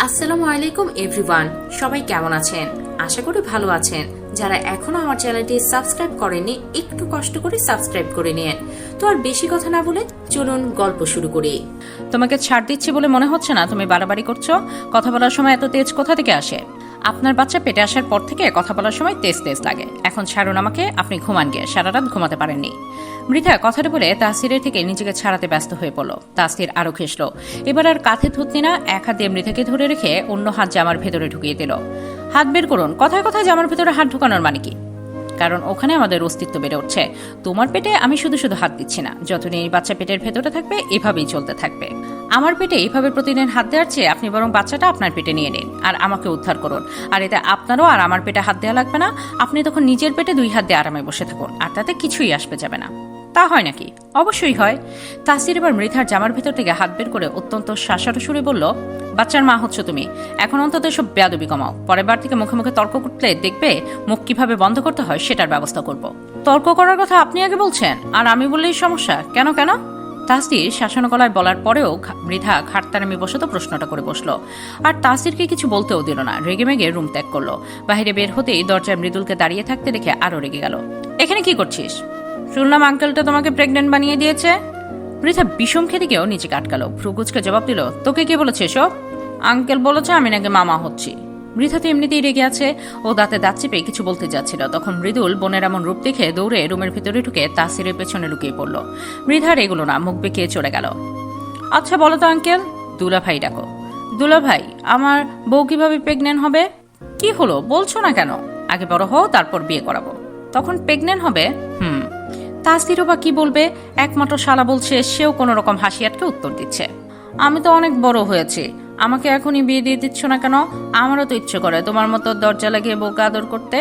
আসসালামু আলাইকুম এভরিওয়ান, সবাই কেমন আছেন? আশা করি ভালো আছেন। যারা এখনো আমার চ্যানেলটি সাবস্ক্রাইব করেননি, একটু কষ্ট করে সাবস্ক্রাইব করে নিন। তো আর বেশি কথা না বলে চলুন গল্প শুরু করি। তোমাকে ছাড় দিচ্ছি বলে মনে হচ্ছে না তুমি বাড়াবাড়ি করছো? কথা বলার সময় এত তেজ কোথা থেকে আসে? আপনার বাচ্চা পেটে আসার পর থেকে কথা বলার সময় তেজ তেজ লাগে। এখন ছাড়ুন আমাকে, আপনি ঘুমান গিয়ে, সারা রাত ঘুমাতে পারেননি। মৃধা কথাটা বলে তাসিরের থেকে নিজেকে ছাড়াতে ব্যস্ত হয়ে পড়ল। তাসির আরো খেসল। এবার আর কাঁধে থুতনি না, এক হাত দিয়ে মৃধাকে ধরে রেখে অন্য হাত জামার ভেতরে ঢুকিয়ে দিল। হাত বের করুন। কথায় কথায় জামার ভেতরে হাত ঢুকানোর মানে কি? কারণ ওখানে আমাদের অস্তিত্ব বেড়ে উঠছে। তোমার পেটে আমি শুধু শুধু হাত দিচ্ছি না, যতদিন এই বাচ্চা পেটের ভেতরে থাকবে এভাবেই চলতে থাকবে। আমার পেটে এইভাবে প্রতিদিন হাত দেওয়ার চেয়ে আপনি বরং বাচ্চাটা আপনার পেটে নিয়ে নিন আর আমাকে উদ্ধার করুন। আর এতে আপনারও আর আমার পেটে হাত দেওয়া লাগবে না। আপনি তখন নিজের পেটে দুই হাত দিয়ে আরামে বসে থাকুন, আর তাতে কিছুই আসবে যাবে না। তা হয় নাকি? অবশ্যই হয়। তাসির এবার মৃধার জামার ভেতর থেকে হাত বের করে অত্যন্ত শাসারো সুরে বলল, বাচ্চার মা হচ্ছ তুমি, এখন অন্তত এসব বেয়াদবি কমাও। পরের বার থেকে মুখে মুখে তর্ক করতে দেখবে, মুখ কিভাবে বন্ধ করতে হয় সেটার ব্যবস্থা করব। তর্ক করার কথা আপনি আগে বলছেন, আর আমি বললেই সমস্যা? কেন কেন? তাসির শাসন গলায় বলার পরেও মৃধা ঘাটতারামি বসত প্রশ্নটা করে বসলো। আর তাসিরকে কিছু বলতেও দিল না, রেগে মেগে রুম ত্যাগ করলো। বাইরে বের হতেই দরজায় মৃদুলকে দাঁড়িয়ে থাকতে দেখে আরো রেগে গেল। এখানে কি করছিস? শুনলাম আঙ্কেলটা তোমাকে প্রেগনেন্ট বানিয়ে দিয়েছে। মৃধা বিষম খেতে গিয়েও নিজেকে আটকালো, ভ্রুকুচকে জবাব দিল, তোকে কে বলেছে এসব? আঙ্কেল বলেছে আমি নাকি মামা হচ্ছি। মৃধা তো এমনিতেই রেগে আছে, ও দাঁতে দাঁত চেপে কিছু বলতে যাচ্ছিল, তখন মৃদুল বোনের এমন রূপ দেখে দৌড়ে রুমের ভিতরে ঢুকে তাসিরের পেছনে লুকিয়ে পড়ল। মৃধার এগুলো না, মুখ বেঁকিয়ে চলে গেল। আচ্ছা বলো তো আঙ্কেল। দুলা ভাই ডাকো। দুলা ভাই, আমার বউ কিভাবে প্রেগনেন্ট হবে? কি হলো বলছো না কেন? আগে বড় হও, তারপর বিয়ে করাবো, তখন প্রেগনেন্ট হবে। তাসিরও বা কি বলবে? একমাত্র শালা বলছে, সেও কোনো রকম হাসি আটকে উত্তর দিচ্ছে, আমি তো অনেক বড় হয়েছি, আমাকে এখনই বিয়ে দিয়ে দিচ্ছ না কেন? আমারও তো ইচ্ছে করে তোমার মতো দরজা লাগিয়ে বউকে আদর করতে।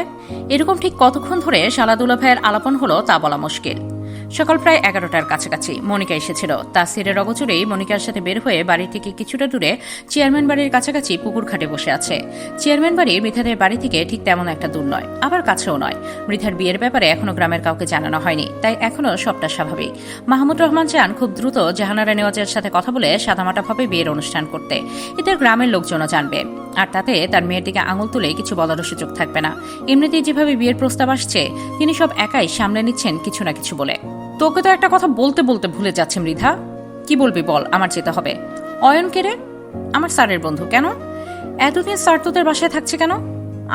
এরকম ঠিক কতক্ষণ ধরে শালা দুলা ভাইয়ের আলাপন হলো তা বলা মুশকিল। সকাল প্রায় 11টার কাছাকাছি মনিকা এসেছিল। তাসিরের অগোচরেই মনিকার সাথে বের হয়ে বাড়ি থেকে কিছুটা দূরে চেয়ারম্যান বাড়ির কাছাকাছি পুকুর ঘাটে বসে আছে। চেয়ারম্যান বাড়ি মৃধাদের বাড়ি থেকে ঠিক তেমন একটা দূর নয়, আবার কাছেও নয়। মৃধার বিয়ের ব্যাপারে এখনো গ্রামের কাউকে জানানো হয়নি, তাই এখনো সবটা স্বাভাবিক। মাহমুদ রহমান চান খুব দ্রুত জাহানারা নেওয়াজের সাথে কথা বলে সাদামাটাভাবে বিয়ের অনুষ্ঠান করতে। এতে গ্রামের লোকজনও জানবে, আর তাতে তার মেয়ের দিকে আঙুল তুলে কিছু বলারও সুযোগ থাকবে না। এমনিতেই যেভাবে বিয়ের প্রস্তাব আসছে, তিনি সব একাই সামলে নিচ্ছেন কিছু না কিছু বলে। তোকে তো একটা কথা বলতে বলতে ভুলে যাচ্ছে মৃধা। কি বলবি বল, আমার যেতে হবে। অয়ন কে রে? আমার স্যারের বন্ধু। কেন? এতদিন স্যার তোদের বাসায় থাকছে কেন?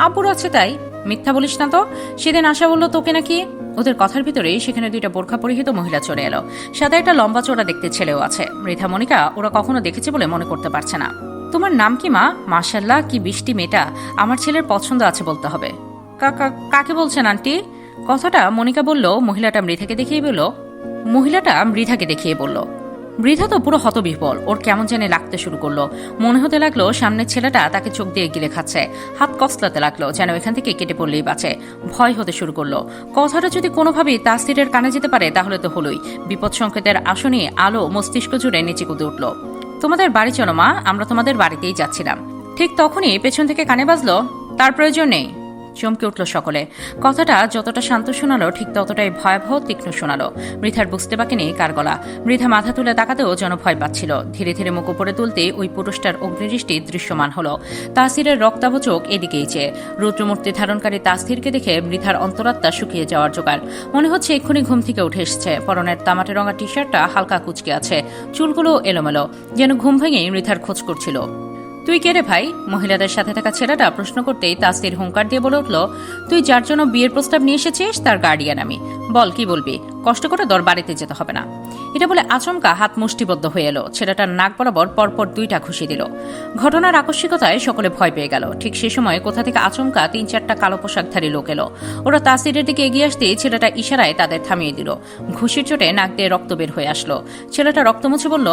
আব্বুর আছে তাই। মিথ্যা বলিস না তো। সেদিন আশা বললো তোকে নাকি। ওদের কথার ভিতরেই সেখানে দুইটা বোরখা পরিহিত মহিলা চলে এলো। সাদা একটা লম্বা চোরা দেখতে ছেলেও আছে। মৃধা মনিকা ওরা কখনো দেখেছে বলে মনে করতে পারছে না। তোমার নাম কি মা? মাশাল্লাহ, কি বৃষ্টি মেয়েটা। আমার ছেলের পছন্দ আছে বলতে হবে। কাকে বলছেন আন্টি? কথাটা মনিকা বলল, মহিলাটা মৃধাকে দেখিয়ে বলল। মৃধা তো পুরো হতবিহ্বল, ওর কেমন জানি লাগতে শুরু করলো। মনে হতে লাগলো সামনের ছেলেটা তাকে চোখ দিয়ে গিলে খাচ্ছে। হাত কসলাতে লাগলো, যেন এখান থেকে কেটে পড়লেই বাঁচে। ভয় হতে শুরু করলো। কথাটা যদি কোনোভাবেই তাসিরের কানে যেতে পারে তাহলে তো হলোই। বিপদ সংকেতের আসনে আলো মস্তিষ্ক জুড়ে নিচে কুদে উঠল। তোমাদের বাড়ি চলো মা, আমরা তোমাদের বাড়িতেই যাচ্ছিলাম। ঠিক তখনই পেছন থেকে কানে বাজলো, তার প্রয়োজন নেই। চমকে উঠল সকলে। কথাটা যতটা শান্ত শোনালো, ঠিক ততটাই ভয়াবহ তীক্ষ্ণ শোনালো। মৃধার বুঝতে বাকি নেই কার গলা। মৃধা মাথা তুলে তাকাতেও যেন ভয় পাচ্ছিল। ধীরে ধীরে মুখ উপরে তুলতে ওই পুরুষটার অগ্নিদৃষ্টি দৃশ্যমান হলো। তাসিরের রক্তাভ চোখ এদিকেই চেয়ে। রুদ্রমূর্তি ধারণকারী তাসিরকে দেখে মৃধার অন্তরাত্মা শুকিয়ে যাওয়ার জোগাড়। মনে হচ্ছে এক্ষুনি ঘুম থেকে উঠে এসেছে। পরনের তামাটে রঙা টি শার্টটা হালকা কুচকে আছে, চুলগুলো এলোমেলো, যেন ঘুম ভেঙেই মৃধার খোঁজ করছিল। তুই কে রে ভাই? মহিলাদের সাথে থাকা ছেলেটা প্রশ্ন করতেই তাসির হুঙ্কার দিয়ে বলে উঠল, তুই যার জন্য বিয়ের প্রস্তাব নিয়ে এসেছিস তার গার্ডিয়ান আমি। বল কি বলবি? কষ্ট করে তোর বাড়িতে যেতে হবে না। এটা বলে আচমকা হাত মুষ্টিবদ্ধ হয়ে এলো। ছেলেটার নাক বরাবর পরপর দুইটা ঘুষি দিল। ঘটনার আকস্মিকতায় সকলে ভয় পেয়ে গেল। ঠিক সে সময় কোথা থেকে আচমকা 3-4টা কালো পোশাকধারী লোক এলো। ওরা তাসিরের দিকে এগিয়ে আসতেই ছেলেটা ইশারায় তাদের থামিয়ে দিল। ঘুষির চোটে নাক দিয়ে রক্ত বের হয়ে আসলো। ছেলেটা রক্ত মুছে বলল,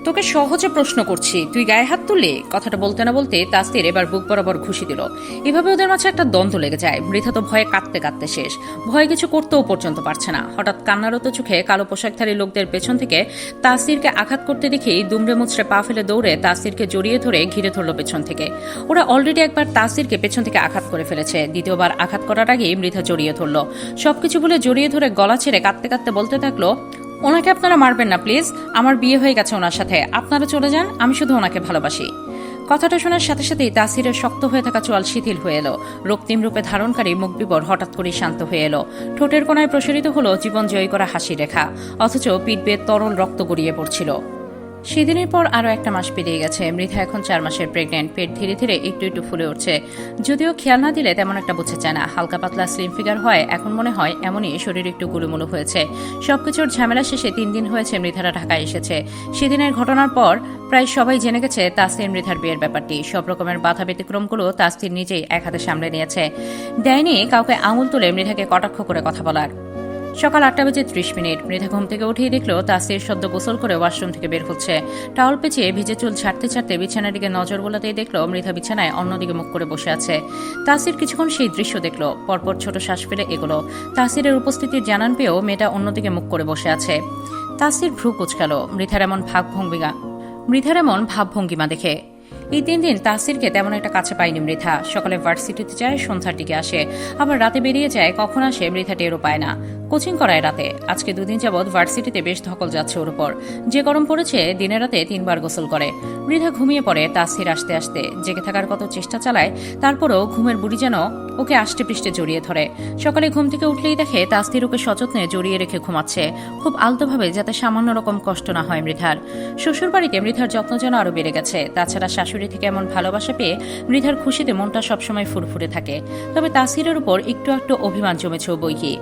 তোকে সহজে প্রশ্ন করছি, তুই গায়ে হাত তুললি? কথাটা বলতে না বলতে তাসির এবার বুক বরাবর ঘুষি দিল। এভাবে ওদের মাঝে একটা দ্বন্দ্ব লেগে যায়। মৃধা তো ভয়ে কাঁদতে কাঁদতে শেষ, ভয়ে কিছু করতেও পর্যন্ত পারছে না। হঠাৎ কান্নারত চোখে কালো পোশাকধারী লোকদের পেছন থেকে তাসিরকে আঘাত করতে দেখেই দুমড়ে মুচড়ে পা ফেলে দৌড়ে তাসিরকে জড়িয়ে ধরে ঘিরে ধরল পেছন থেকে। ওরা অলরেডি একবার তাসিরকে পেছন থেকে আঘাত করে ফেলেছে, দ্বিতীয়বার আঘাত করার আগেই মৃধা জড়িয়ে ধরল। সবকিছু ভুলে জড়িয়ে ধরে গলা ছেড়ে কাঁদতে কাঁদতে বলতে থাকলো, ওনাকে আপনারা মারবেন না প্লিজ, আমার বিয়ে হয়ে গেছে ওনার সাথে, আপনারা চলে যান, আমি শুধু ওনাকে ভালোবাসি। কথাটা শোনার সাথে সাথেই তাসিরের শক্ত হয়ে থাকা চোয়াল শিথিল হয়ে এলো। রক্তিম রূপে ধারণকারী মুখ বিবর হঠাৎ করেই শান্ত হয়ে এলো। ঠোঁটের কোণায় প্রসারিত হলো জীবন জয়ী করা হাসি রেখা, অথচ পিঠ বেয়ে তরল রক্ত গড়িয়ে পড়ছিল। সেদিনের পর আরও একটা মাস পেরিয়ে গেছে। মৃধা এখন 4 মাসের প্রেগনেন্ট। পেট ধীরে ধীরে একটু একটু ফুলে উঠছে। যদিও খেয়াল না দিলে তেমন একটা বুঝতে চায় না। হালকা পাতলা স্লিম ফিগার হয়, এখন মনে হয় এমনই শরীর একটু গুলুমুলু হয়েছে। সবকিছুর ঝামেলা শেষে 3 দিন হয়েছে মৃধারা ঢাকায় এসেছে। সেদিনের ঘটনার পর প্রায় সবাই জেনে গেছে তাসতির মৃধার বিয়ের ব্যাপারটি। সব রকমের বাধা ব্যতিক্রমগুলো তাসতির নিজেই এক হাতে সামলে নিয়েছে। দেয়নি কাউকে আঙুল তুলে মৃধাকে কটাক্ষ করে কথা বলার। সকাল 8:30 মৃধা ঘুম থেকে উঠেই দেখলো তাসির সদ্য গোসল করে ওয়াশরুম থেকে বের হচ্ছে। টাওয়াল পেঁচিয়ে ভিজে চুল ছাড়তে ছাড়তে বিছানার দিকে নজর বোলাতেই দেখলো মৃধা বিছানায় অন্যদিকে মুখ করে বসে আছে। তাসির কিছুক্ষণ সেই দৃশ্য দেখলো, পরপর ছোট শ্বাস ফেলে এগোলো। তাসিরের উপস্থিতির জানান পেয়েও মেয়েটা অন্যদিকে মুখ করে বসে আছে। তাসির ভ্রু কুঁচকালো মৃধার এমন ভাবভঙ্গিমা দেখে। এই 3 দিন তাসিরকে তেমন একটা কাছে পায়নি মৃধা। সকালে ভার্সিটিতে যায়, সন্ধ্যার দিকে আসে, আবার রাতে বেরিয়ে যায়। কখন আসে মৃধা টেরও পায় না। কোচিং করায় রাতে। আজকে 2 দিন যাবৎ ভার্সিটিতে বেশ ধকল যাচ্ছে ওর উপর। যে গরম পড়েছে, দিনে রাতে 3 বার গোসল করে। মৃধা ঘুমিয়ে পড়ে। তাসির আসতে আসতে জেগে থাকার কত চেষ্টা চালায়, তারপরও ঘুমের বুড়ি যেন ওকে আষ্টে পৃষ্ঠে জড়িয়ে ধরে। সকালে ঘুম থেকে উঠলেই দেখে তাসির ওকে সযত্নে জড়িয়ে রেখে ঘুমাচ্ছে, খুব আলতোভাবে, যাতে সামান্য রকম কষ্ট না হয় মৃধার। শ্বশুর বাড়িতে মৃধার যত্ন যেন আরো বেড়ে গেছে। তাছাড়া শাশুড়ি থেকে এমন ভালোবাসা পেয়ে মৃধার খুশিতে মনটা সবসময় ফুরফুরে থাকে। তবে তাসিরের উপর একটু একটু অভিমান জমেছে বই কি।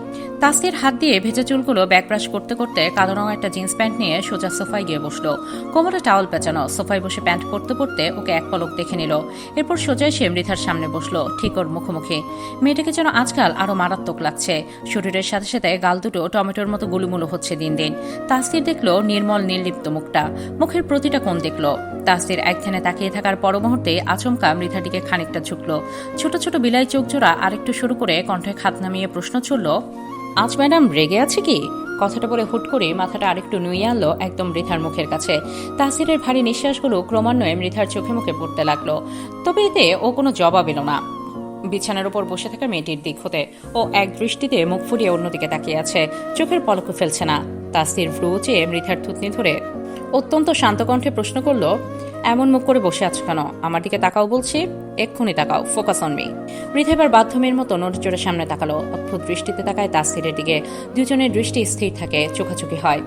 তাসির হাত দিয়ে ভেজা চুলগুলো ব্যাকব্রাশ করতে করতে কালো রঙের একটা জিন্স প্যান্ট নিয়ে সোজা সোফায় গিয়ে বসলো। কোমরে টাওয়াল পেঁচানো। সোফায় বসে প্যান্ট পরতে পরতে ওকে এক পলক দেখে নিল। এরপর সোজা এসে মৃধার সামনে বসলো, ঠিক ওর মুখোমুখি। মেয়েটাকে যেন আজকাল আরো মারাত্মক লাগছে। শরীরের সাথে সাথে গাল দুটো টমেটোর মতো গুলুমুলু হচ্ছে দিন দিন। তাসির দেখলো নির্মল নির্লিপ্ত মুখটা, মুখের প্রতিটা কোণ দেখলো। তাসির একধানে তাকিয়ে থাকার পর মুহূর্তে আচমকা মৃধার দিকে খানিকটা ঝুঁকলো। ছোট ছোট বিলাই চোখ জোড়া আরেকটু শুরু করে কণ্ঠে খাত নামিয়ে প্রশ্ন ছুড়ল, আজ ম্যাডাম রেগে আছে কি? কথাটা বলে হুট করে মাথাটা আরেকটু নুইয়ে আনলো একদম মৃধার মুখের কাছে। তাসিরের ভারী নিঃশ্বাসগুলো ক্রমান্বয়ে মৃধার চোখে মুখে পড়তে লাগলো। তবে এতে ও কোনো জবাব এলো না। বিছানার উপর বসে থাকা মেয়েটির দিক হতে ও এক দৃষ্টিতে মুখ ফুরিয়ে অন্যদিকে তাকিয়ে আছে, চোখের পলকও ফেলছে না। তাসির ভ্রু চেয়ে মৃধার থুতনি ধরে অত্যন্ত শান্ত কণ্ঠে প্রশ্ন করলো, এমন মুখ করে বসে আছো কেন? আমার দিকে তাকাও বলছি, এক্ষুনি তাকাও, ফোকাস অন মি। মৃধা এবার বাধ্যমের মতো নড়চড়ে সামনে তাকালো। অদ্ভুত দৃষ্টিতে তাকায় তাসিরের দিকে। দুজনের দৃষ্টি স্থির থাকে, চোখাচোখি হয়।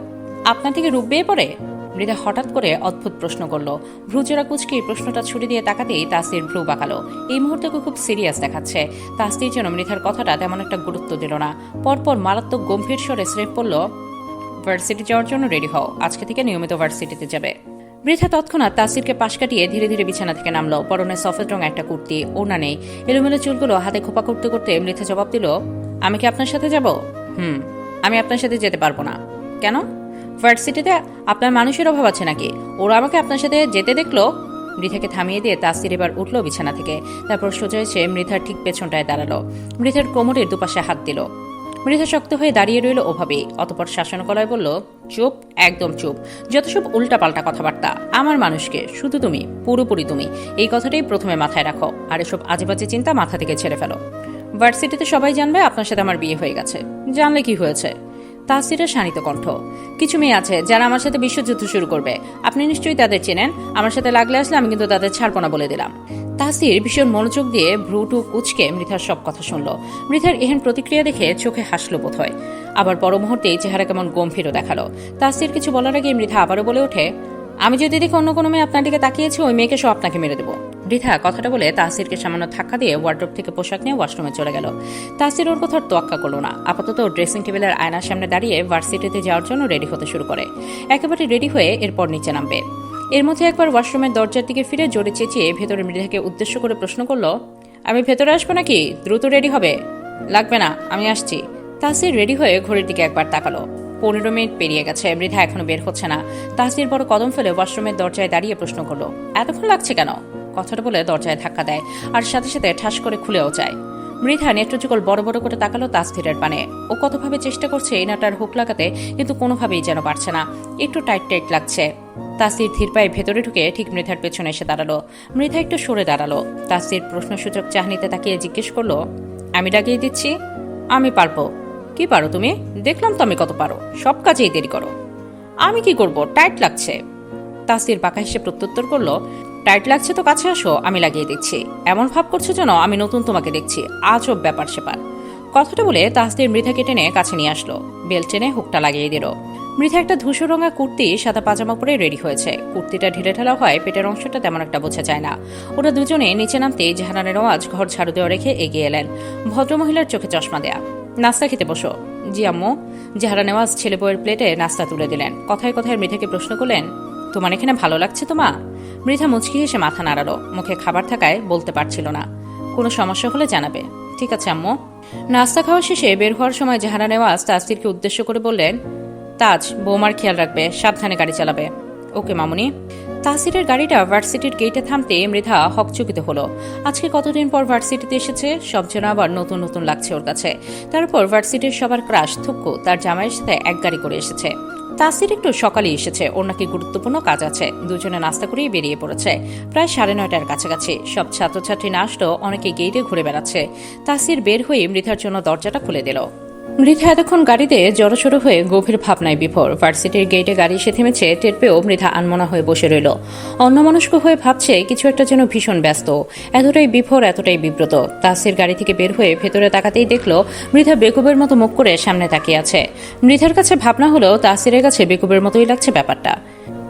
আপনার দিকে রূপ বেয়ে পড়ে? মৃধা হঠাৎ করে অদ্ভুত প্রশ্ন করলো। ভ্রুজোড়া কুচকে প্রশ্নটা ছুড়ে দিয়ে তাকাতেই তাসির ভ্রু বাঁকালো। এই মুহূর্তে খুব সিরিয়াস দেখাচ্ছে। তাসির যেন মৃধার কথাটা তেমন একটা গুরুত্ব দিল না। পরপর মারাত্মক গম্ভীর স্বরে স্রেফ পড়ল, ভার্সিটি যাওয়ার জন্য রেডি হও, আজকে থেকে নিয়মিত ভার্সিটিতে যাবে। মৃধা তৎক্ষণাৎ তাসিরকে পাশ কাটিয়ে ধীরে ধীরে বিছানা থেকে নামলো। পরনে সফেদ রঙ একটা কুর্তি, ওড়না নেই। এলোমেলো চুলগুলো হাতে খোপা করতে করতে মৃধা জবাব দিল, আমি কি আপনার সাথে যাব? আমি আপনার সাথে যেতে পারবো না। কেন? ভার্সিটিতে আপনার মানুষের অভাব আছে নাকি? ওরা আমাকে আপনার সাথে যেতে দেখলো। মৃধাকে থামিয়ে দিয়ে তাসির এবার উঠলো বিছানা থেকে। তারপর সোজা এসে মৃধার ঠিক পেছনটায় দাঁড়ালো। মৃধার কোমরের দুপাশে হাত দিল। মৃধা শক্ত হয়ে দাঁড়িয়ে রইল ওভাবেই। অতপর শাসন গলায় বলল, চুপ, একদম চুপ। যত সব উল্টাপাল্টা কথাবার্তা। আমার মানুষকে শুধু তুমি, পুরোপুরি তুমি, এই কথাটাই প্রথমে মাথায় রাখো। আর এসব আজেবাজে চিন্তা মাথা থেকে ছেড়ে ফেলো। ভার্সিটিতে সবাই জানবে আপনার সাথে আমার বিয়ে হয়ে গেছে। জানলে কি হয়েছে? তাসিরের শানিত কণ্ঠ। কিছু মেয়ে আছে যারা আমার সাথে বিশ্বযুদ্ধ শুরু করবে। আপনি নিশ্চয়ই তাদের চেনেন। আমার সাথে লাগলে আসলে আমি কিন্তু তাদের ছাড়বো না বলে দিলাম। তাসির ভীষণ মনোযোগ দিয়ে ভ্রুটু কুচকে মৃধার সব কথা শুনল। মৃধার এহেন প্রতিক্রিয়া দেখে চোখে হাসলো বোধ হয়। আবার পর মুহূর্তেই চেহারা কেমন গম্ভীরও দেখালো। তাসির কিছু বলার আগে মৃধা আবারও বলে ওঠে, আমি যদি দেখি অন্য কোনো মেয়ে আপনার দিকে তাকিয়েছে, ওই মেয়েকে সব আপনাকে মেরে দেবো। মৃধা কথাটা বলে তাসিরকে সামান্য ধাক্কা দিয়ে ওয়ার্ড্রোব থেকে পোশাক নিয়ে ওয়াশরুমে চলে গেল। তাসির ওর কথার তোয়াক্কা করলো না। আপাতত ড্রেসিং টেবিলের আয়নার সামনে দাঁড়িয়ে ভার্সিটিতে যাওয়ার জন্য রেডি হতে শুরু করে। একেবারে রেডি হয়ে এরপর নিচে নামবে। এর মধ্যে একবার ওয়াশরুমের দরজার দিকে ফিরে জোরে চেঁচিয়ে ভেতরে মৃধাকে উদ্দেশ্য করে প্রশ্ন করলো, আমি ভেতরে আসবো নাকি? দ্রুত রেডি হবে। লাগবে না, আমি আসছি। তাসির রেডি হয়ে ঘড়ির দিকে একবার তাকালো। 15 মিনিট পেরিয়ে গেছে, মৃধা এখনো বের হচ্ছে না। তাসির বড় কদম ফেলে ওয়াশরুমের দরজায় দাঁড়িয়ে প্রশ্ন করলো, এতক্ষণ লাগছে কেন? কথাটা বলে দরজায় ধাক্কা দেয়, আর সাথে সাথে ঠাস করে খুলেও যায়। মৃধা নেত্রযুগল বড় বড় করে তাকালো তাসিরের পানে। ও কতভাবে চেষ্টা করছে এনাটার হুক লাগাতে, কিন্তু কোনোভাবেই যেন পারছে না। একটু টাইট টাইট লাগছে। তাসির ধীর পায়ে ভেতরে ঢুকে ঠিক মৃধার পেছনে এসে দাঁড়ালো। মৃধা একটু সরে দাঁড়ালো। তাসির প্রশ্নসূচক চাহনিতে তাকিয়ে জিজ্ঞেস করলো, আমি ডাকিয়ে দিচ্ছি? আমি পারবো। কি পারো তুমি? দেখলাম তো আমি কত পারো, সব কাজেই দেরি করো। আমি কি করব? টাইট লাগছে। তাসির বাঁকা হেসে প্রত্যুত্তর করলো, টাইট লাগছে তো কাছে আসো, আমি লাগিয়ে দিচ্ছি। এমন ভাব করছো যেন আমি নতুন তোমাকে দেখছি, আজব ব্যাপার সেপার। কথাটা বলে তাসদির মৃধাকে টেনে কাছে নিয়ে আসলো, বেল্ট টেনে হুকটা লাগিয়ে দিল। মৃধা একটা ধূসর রঙা কুর্তি সাদা পাজামা পরে রেডি হয়েছে। কুর্তিটা ঢিলে ঢালা হয়, পেটের অংশটা তেমন একটা বোঝা যায় না। ওরা দুজনে নিচে নামতেই জাহানানের আওয়াজ ঘর ঝাড়ু দেওয়া রেখে এগিয়ে এলেন। ভদ্রমহিলার চোখে চশমা দেয়া। নাস্তা খেতে বসো। জি আম্মু। জাহারা নেওয়াজ ছেলে বউয়ের প্লেটে নাস্তা তুলে দিলেন। কথায় কথায় মৃধাকে প্রশ্ন করলেন, তোমার এখানে ভালো লাগছে তো মা? মৃধা মুচকি হেসে মাথা নাড়ালো। মুখে খাবার থাকায় বলতে পারছিল না। কোনো সমস্যা হলে জানাবে। ঠিক আছে আম্মু। নাস্তা খাওয়া শেষে বের হওয়ার সময় জাহারা নেওয়াজ তাসদিরকে উদ্দেশ্য করে বললেন, তাজ, বৌমার খেয়াল রাখবে, সাবধানে গাড়ি চালাবে। ওকে মামুনি। তাসিরের গাড়িটা ভার্সিটির গেটে থামতে মৃধা হকচকিত হলো। আজকে কতদিন পর ভার্সিটিতে এসেছে, সব যেন আবার নতুন নতুন লাগছে ওর কাছে। তারপর ভার্সিটির সবার ক্রাশ থুক্কু তার জামাইয়ের সাথে এক গাড়ি করে এসেছে। তাসির একটু সকালে এসেছে, ওর নাকি গুরুত্বপূর্ণ কাজ আছে। দুজনে নাস্তা করেই বেরিয়ে পড়েছে। প্রায় 9:30টার কাছাকাছি। সব ছাত্রছাত্রী না আসলেও অনেকে গেটে ঘুরে বেড়াচ্ছে। তাসির বের হয়ে মৃধার জন্য দরজাটা খুলে দিল। মৃধা এতক্ষণ গাড়িতে জড়সড় হয়ে গভীর ভাবনায় বিভোর। ভার্সিটির গেটে গাড়ি এসে থেমেছে টের পেয়েও মৃধা আনমনা হয়ে বসে রইল। অন্যমনস্ক হয়ে ভাবছে কিছু একটা যেন ভীষণ ব্যস্ত। এতটাই বিভোর, এতটাই বিব্রত। তাসির গাড়ি থেকে বের হয়ে ভেতরে তাকাতেই দেখল মৃধা বেকুবের মতো মুখ করে সামনে তাকিয়ে আছে। মৃধার কাছে ভাবনা হলো তাসিরের কাছে বেকুবের মতোই লাগছে ব্যাপারটা।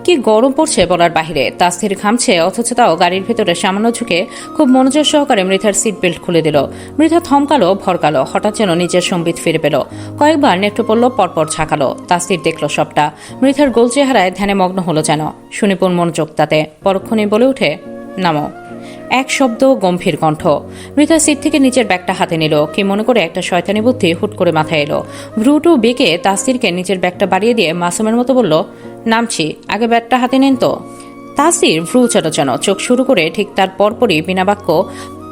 কি গরম পড়ছে বলার বাহিরে। তাসির ঘামছে, অথচ তাও গাড়ির ভেতরে সামান্য ঝুঁকে খুব মনোযোগ সহকারে মৃধার সিট বেল্ট খুলে দিল। মৃধা থমকালো, ভরকালো, হঠাৎ যেন নিজের সম্বিত ফিরে পেল। কয়েকবার নেকটু পড়ল, পরপর ঝাঁকালো। তাসির দেখল সবটা। মৃধার গোল চেহারায় ধ্যানে মগ্ন হলো যেন। সুনিপুণ মনোযোগ তাতে। পরক্ষণেই বলে উঠে, নামো। এক শব্দ, গম্ভীর কণ্ঠ। মৃধা সিট থেকে নিচের ব্যাগটা হাতে নিল। কি মনে করে একটা শয়তানি বুদ্ধি হুট করে মাথায় এলো। ভ্রুটু বেঁকে তাসিরকে নিচের ব্যাগটা বাড়িয়ে দিয়ে মাসুমের মতো বলল, নামছি, আগে ব্যাগটা হাতে নেন তো। তাসির ভ্রু চটচন, চোখ শুরু করে ঠিক তার পরপরই বিনা বাক্য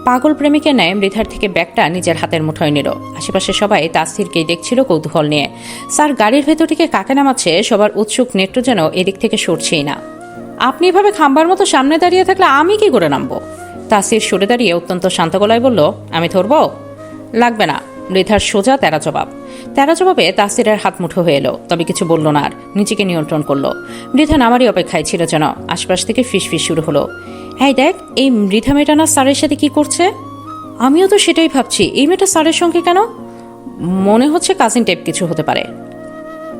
পাগল প্রেমিকের ন্যায় মৃধার থেকে ব্যাগটা নিজের হাতের মুঠোয় নিল। আশেপাশে সবাই তাসিরকেই দেখছিল কৌতূহল নিয়ে। স্যার গাড়ির ভেতর থেকে কাকে নামাচ্ছে, সবার উৎসুক নেত্র যেন এদিক থেকে সরছেই না। আপনি এভাবে খাম্বার মতো সামনে দাঁড়িয়ে থাকলে আমি কি করে নামবো? তাসির সরে দাঁড়িয়ে অত্যন্ত শান্ত গলায় বলল, আমি ধরব? লাগবে না। মৃধার সোজা তেরা জবাব। তেরা জবাবে তাসিরের হাত মুঠো হয়ে এলো, তবে কিছু বলল না আর। নিজেকে নিয়ন্ত্রণ করলো। মৃধা নামারই অপেক্ষায় ছিল যেন। আশপাশ থেকে ফিসফিস শুরু হলো। এই দেখ, এই মৃধা মেয়েটা না স্যারের সাথে কি করছে? আমিও তো সেটাই ভাবছি, এই মেয়েটা স্যারের সঙ্গে কেন? মনে হচ্ছে কাজিন টাইপ কিছু হতে পারে।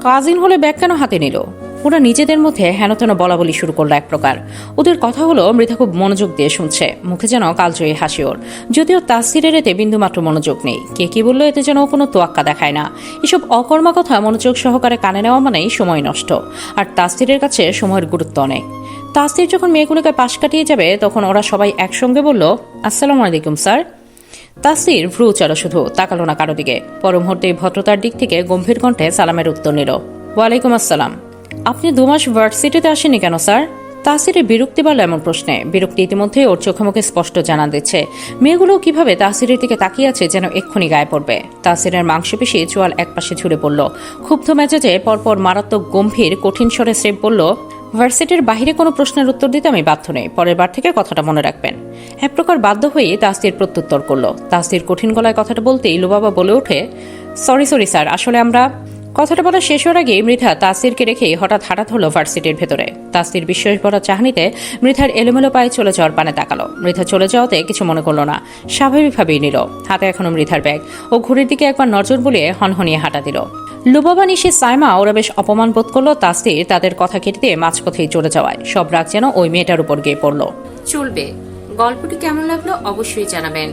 কাজিন হলে ব্যাগ কেন হাতে নিল? ওরা নিজেদের মধ্যে হেনতেন বলা বলি শুরু করলো এক প্রকার। ওদের কথা হলো মৃধা খুব মনোযোগ দিয়ে শুনছে। মুখে যেন কালজয়ী হাসি ওর। যদিও তাসিরের এতে বিন্দুমাত্র মনোযোগ নেই। কে কি বললো এতে যেন কোনো তোয়াক্কা দেখায় না। এসব অকর্মা কথা মনোযোগ সহকারে কানে নেওয়া মানেই সময় নষ্ট। আর তাসিরের কাছে সময়ের গুরুত্ব অনেক। তাসির যখন মেয়েগুলোকে পাশ কাটিয়ে যাবে তখন ওরা সবাই একসঙ্গে বলল, আসসালামু আলাইকুম স্যার। তাসির ভ্রু চড়ো, শুধু তাকালো না কারো দিকে। পর মুহূর্তেই ভদ্রতার দিক থেকে গম্ভীর কণ্ঠে সালামের উত্তর নিল, ওয়ালাইকুম আসসালাম। আপনি 2 মাস ভার্সিটিতে আসেনি কেন স্যার? তাসিরের বিরক্তি বাড়ল এমন প্রশ্নে। বিরক্তি ইতিমধ্যে ওর চোখে মুখে স্পষ্ট জানা দিচ্ছে। মেয়েগুলো কিভাবে তাসিরের দিকে তাকিয়ে আছে যেন এক্ষুনি গায়ে পড়বে। তাসিরের মাংসপেশি চোয়াল একপাশে ঝুড়ে পড়ল। ক্ষুব্ধ মেজাজে পরপর মারাত্মক গম্ভীর কঠিন স্বরে স্রেফ বলল, ভার্সিটির বাহিরে কোনো প্রশ্নের উত্তর দিতে আমি বাধ্য নেই। পরের বার থেকে কথাটা মনে রাখবেন। এক প্রকার বাধ্য হয়ে তাসির প্রত্যুত্তর করলো। তাসির কঠিন গলায় কথাটা বলতেই লুবাবা বলে ওঠে, সরি স্যার, আসলে আমরা। কথাটা বলা শেষ হওয়ার আগে মৃধা তাসিরকে রেখে হঠাৎ হাঁটাত হলো ভার্সিটির ভেতরে। তাসির বিস্ময় ভরা চাহনিতে মৃধার এলোমেলো পায়ে চলে যাওয়ার পানে তাকালো। মৃধা চলে যাওয়াতে কিছু মনে করলো না, স্বাভাবিকভাবেই নিল। হাতে এখনো মৃধার ব্যাগ। ও ঘুড়ির দিকে একবার নজর বুলিয়ে হনহনিয়ে হাঁটা দিল। লুবাবা, নিশি, সাইমা ওরা বেশ অপমান বোধ করলো তাসির তাদের কথা কেটে দিয়ে মাঝপথেই চলে যাওয়ায়। সব রাগ যেন ওই মেয়েটার উপর গিয়ে পড়ল। চলবে। গল্পটি কেমন লাগলো অবশ্যই জানাবেন।